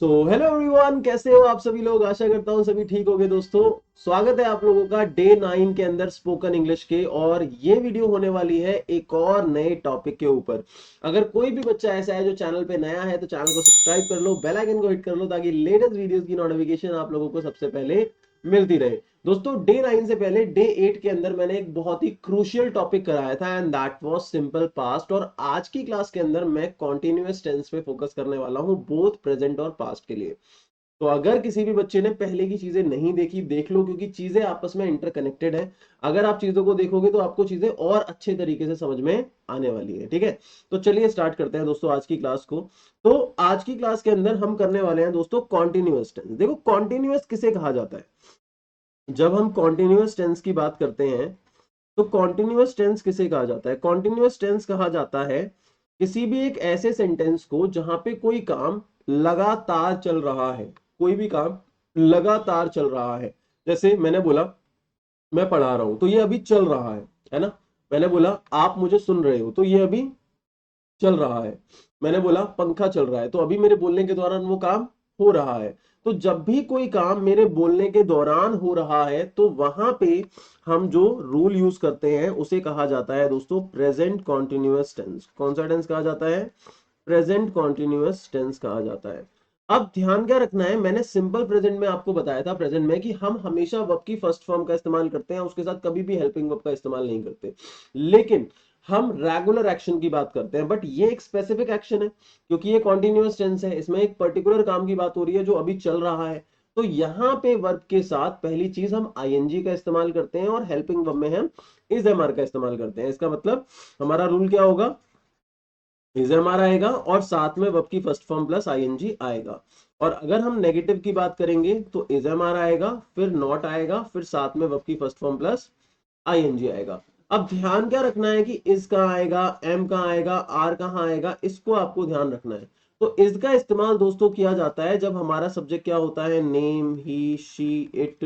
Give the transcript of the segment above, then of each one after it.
तो hello everyone, कैसे हो आप सभी लोग। आशा करता हूँ सभी ठीक होंगे। दोस्तों, स्वागत है आप लोगों का डे 9 के अंदर स्पोकन इंग्लिश के। और ये वीडियो होने वाली है एक और नए टॉपिक के ऊपर। अगर कोई भी बच्चा ऐसा है जो चैनल पे नया है तो चैनल को सब्सक्राइब कर लो, बेल आइकन को हिट कर लो ताकि लेटेस्ट वीडियोस की नोटिफिकेशन आप लोगों को सबसे पहले मिलती रहे। दोस्तों, डे 9 से पहले डे 8 के अंदर मैंने एक बहुत ही क्रूशियल टॉपिक कराया था and that was simple past. और आज की क्लास के अंदर मैं कॉन्टिन्यूअस टेंस पे फोकस करने वाला हूं, बोथ प्रेजेंट और पास्ट के लिए। तो अगर किसी भी बच्चे ने पहले की चीजें नहीं देखी, देख लो, क्योंकि चीजें आपस में इंटरकनेक्टेड है। अगर आप चीजों को देखोगे तो आपको चीजें और अच्छे तरीके से समझ में आने वाली है। ठीक है, तो चलिए स्टार्ट करते हैं दोस्तों आज की क्लास को। तो आज की क्लास के अंदर हम करने वाले हैं दोस्तों कॉन्टिन्यूअस टेंस। देखो, कॉन्टिन्यूअस किसे कहा जाता है। जब हम कॉन्टिन्यूअस टेंस की बात करते हैं तो कॉन्टिन्यूअस टेंस किसे कहा जाता है। कॉन्टिन्यूअस टेंस कहा जाता है किसी भी एक ऐसे सेंटेंस को जहां पे कोई काम लगातार चल रहा है। कोई भी काम लगातार चल रहा है। जैसे मैंने बोला मैं पढ़ा रहा हूं, तो ये अभी चल रहा है ना। मैंने बोला आप मुझे सुन रहे हो, तो ये अभी चल रहा है। मैंने बोला पंखा चल रहा है, तो अभी मेरे बोलने के दौरान वो काम हो रहा है। तो जब भी कोई काम मेरे बोलने के दौरान हो रहा है तो वहां पे हम जो रूल यूज करते हैं उसे कहा जाता है दोस्तों प्रेजेंट कॉन्टिन्यूअस टेंस। कौन सा टेंस कहा जाता है? प्रेजेंट कॉन्टिन्यूअस टेंस कहा जाता है। अब ध्यान क्या रखना है, मैंने सिंपल प्रेजेंट में आपको बताया था प्रेजेंट में कि हम हमेशा वर्ब की फर्स्ट फॉर्म का इस्तेमाल करते हैं, उसके साथ कभी भी हेल्पिंग वर्ब का इस्तेमाल नहीं करते। लेकिन हम रेगुलर एक्शन की बात करते हैं, बट ये एक स्पेसिफिक एक्शन है क्योंकि ये कॉन्टिन्यूअस टेंस है। इसमें एक पर्टिकुलर काम की बात हो रही है जो अभी चल रहा है। तो यहां पे वर्ब के साथ पहली चीज हम आईएनजी का इस्तेमाल करते हैं और हेल्पिंग वर्ब में हम इज एम आर का इस्तेमाल करते हैं। इसका मतलब हमारा रूल क्या होगा? इज एम आर आएगा और साथ में वर्ब की फर्स्ट फॉर्म प्लस आईएनजी आएगा। और अगर हम नेगेटिव की बात करेंगे तो इज एम आर आएगा, फिर नॉट आएगा, फिर साथ में वर्ब की फर्स्ट फॉर्म प्लस आईएनजी आएगा। अब ध्यान क्या रखना है कि इज कहां आएगा, एम कहां आएगा, आर कहां आएगा, इसको आपको ध्यान रखना है। तो इज का इस्तेमाल दोस्तों किया जाता है जब हमारा सब्जेक्ट क्या होता है, name, he, she, it,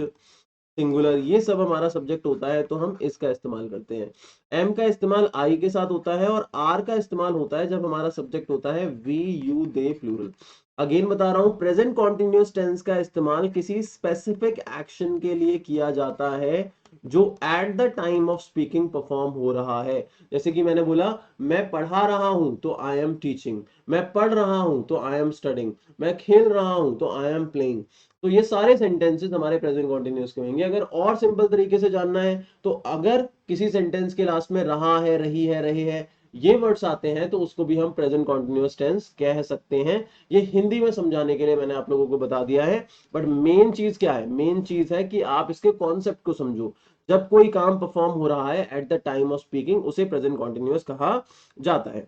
singular, ये सब हमारा सब्जेक्ट होता है तो हम इसका इस्तेमाल करते हैं। एम का इस्तेमाल आई के साथ होता है और आर का इस्तेमाल होता है जब हमारा सब्जेक्ट होता है we, you, they, plural. Again बता रहा हूं, प्रेजेंट कॉन्टिन्यूअस टेंस का इस्तेमाल किसी स्पेसिफिक एक्शन के लिए किया जाता है जो at the time of speaking perform हो रहा है। जैसे कि मैंने बोला मैं पढ़ा रहा हूं तो आई एम टीचिंग, मैं पढ़ रहा हूं तो आई एम स्टडिंग, मैं खेल रहा हूं तो आई एम प्लेइंग। तो ये सारे सेंटेंसेस हमारे प्रेजेंट कॉन्टिन्यूअस के होंगे। अगर और सिंपल तरीके से जानना है तो अगर किसी सेंटेंस के लास्ट में रहा है, रही है, रहे है, ये वर्ड्स आते हैं तो उसको भी हम प्रेजेंट कॉन्टिन्यूअस टेंस कह सकते हैं। ये हिंदी में समझाने के लिए मैंने आप लोगों को बता दिया है। बट मेन चीज क्या है? मेन चीज है कि आप इसके कॉन्सेप्ट को समझो। जब कोई काम परफॉर्म हो रहा है at the time of speaking उसे प्रेजेंट कॉन्टिन्यूअस कहा जाता है।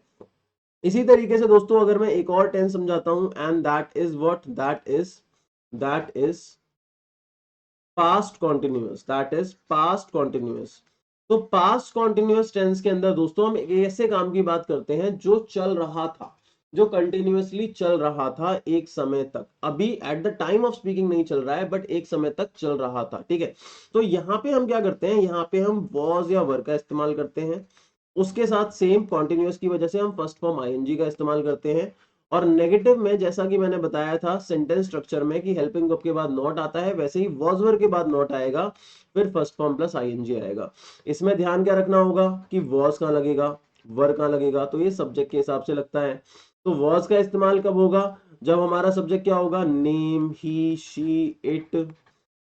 इसी तरीके से दोस्तों अगर मैं एक और टेंस समझाता हूं, and that is what, that is past continuous, that is past continuous. तो पास्ट कॉन्टिन्यूअस टेंस के अंदर दोस्तों हम एक ऐसे काम की बात करते हैं जो चल रहा था, जो कंटिन्यूअसली चल रहा था एक समय तक। अभी at the time of speaking नहीं चल रहा है बट एक समय तक चल रहा था। ठीक है, तो यहां पे हम क्या करते हैं, यहां पे हम वॉज या वर का इस्तेमाल करते हैं। उसके साथ सेम कॉन्टिन्यूअस की वजह से हम फर्स्ट फॉर्म आईएनजी का इस्तेमाल करते हैं। और नेगेटिव में जैसा कि मैंने बताया था सेंटेंस स्ट्रक्चर में कि हेल्पिंग वर्ब के बाद नॉट आता है, वैसे ही वॉज वर्ब के बाद नॉट आएगा, फिर फर्स्ट फॉर्म प्लस आईएनजी आएगा। इसमें ध्यान क्या रखना होगा कि वॉज कहां लगेगा, वर कहां लगेगा, तो ये सब्जेक्ट के हिसाब से लगता है। तो वॉज का इस्तेमाल कब होगा? जब हमारा सब्जेक्ट क्या होगा, नेम, ही, शी, इट,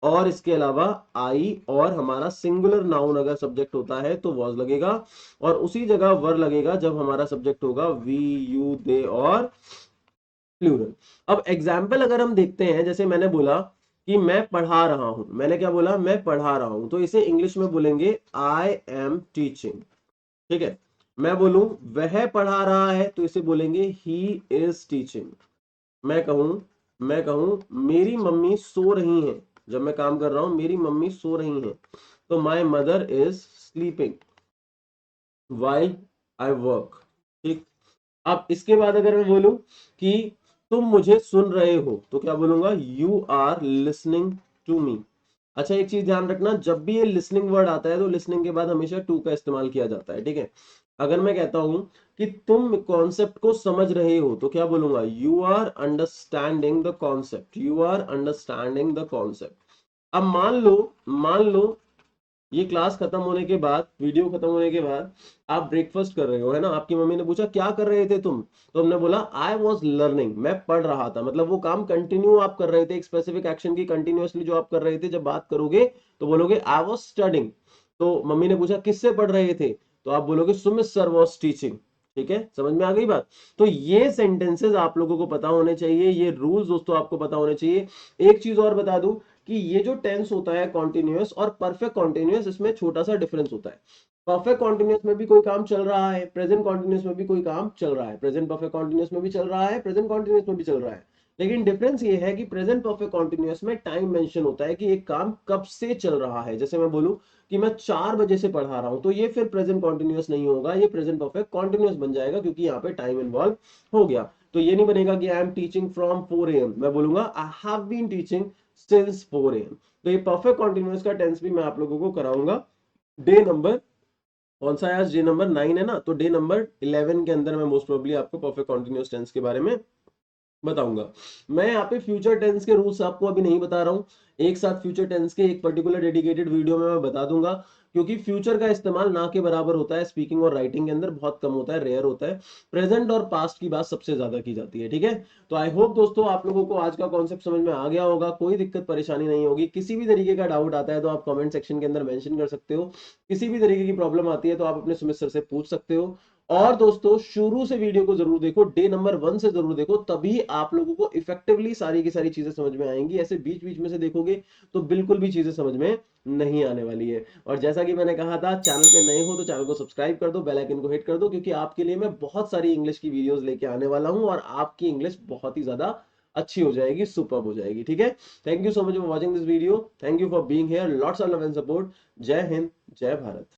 और इसके अलावा आई, और हमारा सिंगुलर नाउन अगर सब्जेक्ट होता है तो वॉज लगेगा। और उसी जगह वर लगेगा जब हमारा सब्जेक्ट होगा वी, यू, दे और प्लूरल। अब एग्जाम्पल अगर हम देखते हैं, जैसे मैंने बोला कि मैं पढ़ा रहा हूं, मैंने क्या बोला, मैं पढ़ा रहा हूं, तो इसे इंग्लिश में बोलेंगे आई एम टीचिंग। ठीक है, मैं बोलूं वह पढ़ा रहा है तो इसे बोलेंगे ही इज टीचिंग। मैं कहूं मैं कहूं मेरी मम्मी सो रही हैं, जब मैं काम कर रहा हूं मेरी मम्मी सो रही हैं, तो my mother is sleeping while I work. ठीक, अब इसके बाद अगर मैं बोलूं कि तुम मुझे सुन रहे हो तो क्या बोलूंगा, you are listening to me. अच्छा, एक चीज ध्यान रखना, जब भी ये लिसनिंग वर्ड आता है तो लिसनिंग के बाद हमेशा टू का इस्तेमाल किया जाता है। ठीक है, अगर मैं कहता हूं कि तुम कॉन्सेप्ट को समझ रहे हो तो क्या बोलूंगा, you are understanding the concept, you are understanding the concept. अब मान लो ये क्लास खत्म होने के बाद, वीडियो खत्म होने के बाद आप ब्रेकफास्ट कर रहे हो, है ना, आपकी मम्मी ने पूछा क्या कर रहे थे तुम, तो हमने बोला आई वॉज लर्निंग, मैं पढ़ रहा था। मतलब वो काम कंटिन्यू आप कर रहे थे, एक स्पेसिफिक एक्शन की कंटिन्यूअसली जो आप कर रहे थे। जब बात करोगे तो बोलोगे आई वॉज स्टडिंग। तो मम्मी ने पूछा किससे पढ़ रहे थे, तो आप बोलोगे सुमित सर वॉज टीचिंग। ठीक है, समझ में आ गई बात। तो ये सेंटेंसेस आप लोगों को पता होने चाहिए, ये रूल्स दोस्तों आपको पता होने चाहिए। एक चीज और बता दूं कि ये जो टेंस होता है कॉन्टिन्यूअस और परफेक्ट कॉन्टिन्यूअस, इसमें छोटा सा डिफरेंस होता है। परफेक्ट कॉन्टिन्यूअस में भी कोई काम चल रहा है, प्रेजेंट कॉन्टिन्यूअस में भी कोई काम चल रहा है, प्रेजेंट परफेक्ट कॉन्टिन्यूअस में भी चल रहा है, प्रेजेंट कॉन्टिन्यूअस में भी चल रहा है। लेकिन डिफरेंस ये है कि प्रेजेंट परफेक्ट कॉन्टिन्यूअस में टाइम मेंशन होता है कि एक काम कब से चल रहा है। जैसे मैं बोलूं कि मैं 4 बजे से पढ़ा रहा हूं, तो ये फिर प्रेजेंट कॉन्टिन्यूअस नहीं होगा, ये प्रेजेंट परफेक्ट कॉन्टिन्यूअस बन जाएगा, क्योंकि यहाँ पे टाइम इन्वॉल्व हो गया। तो ये नहीं बनेगा कि I am teaching from 4 AM, मैं बोलूंगा I have been teaching since 4 AM। तो ये परफेक्ट कॉन्टिन्यूअस का टेंस भी मैं आप लोगों को कराऊंगा। डे नंबर कौन सा है आज, डे नंबर 9 है ना, तो डे नंबर 11 के अंदर मैं मोस्ट प्रोबेबली आपको परफेक्ट कॉन्टिन्यूअस टेंस के बारे में बताऊंगा। मैं यहाँ पे फ्यूचर टेंस के रूल्स आपको अभी नहीं बता रहा हूँ, एक साथ फ्यूचर टेंस के एक पर्टिकुलर डेडिकेटेड वीडियो में मैं बता दूंगा, क्योंकि फ्यूचर का इस्तेमाल ना के बराबर होता है स्पीकिंग और राइटिंग के अंदर, बहुत कम होता है, रेयर होता है। प्रेजेंट और पास्ट की बात सबसे ज्यादा की जाती है। ठीक है, तो आई होप दोस्तों आप लोगों को आज का कॉन्सेप्ट समझ में आ गया होगा, कोई दिक्कत परेशानी नहीं होगी। किसी भी तरीके का डाउट आता है तो आप कमेंट सेक्शन के अंदर मेंशन कर सकते हो, किसी भी तरीके की प्रॉब्लम आती है तो आप अपने सुमित सर से पूछ सकते हो। और दोस्तों शुरू से वीडियो को जरूर देखो, डे नंबर 1 से जरूर देखो, तभी आप लोगों को इफेक्टिवली सारी की सारी चीजें समझ में आएंगी। ऐसे बीच बीच में से देखोगे तो बिल्कुल भी चीजें समझ में नहीं आने वाली है। और जैसा कि मैंने कहा था, चैनल पे नए हो तो चैनल को सब्सक्राइब कर दो, बेल आइकन को हिट कर दो, क्योंकि आपके लिए मैं बहुत सारी इंग्लिश की वीडियोस लेके आने वाला हूं और आपकी इंग्लिश बहुत ही ज्यादा अच्छी हो जाएगी, सुपर हो जाएगी। ठीक है, thank you so much for watching this video, thank you for being here, lots of love and support. जय हिंद, जय भारत।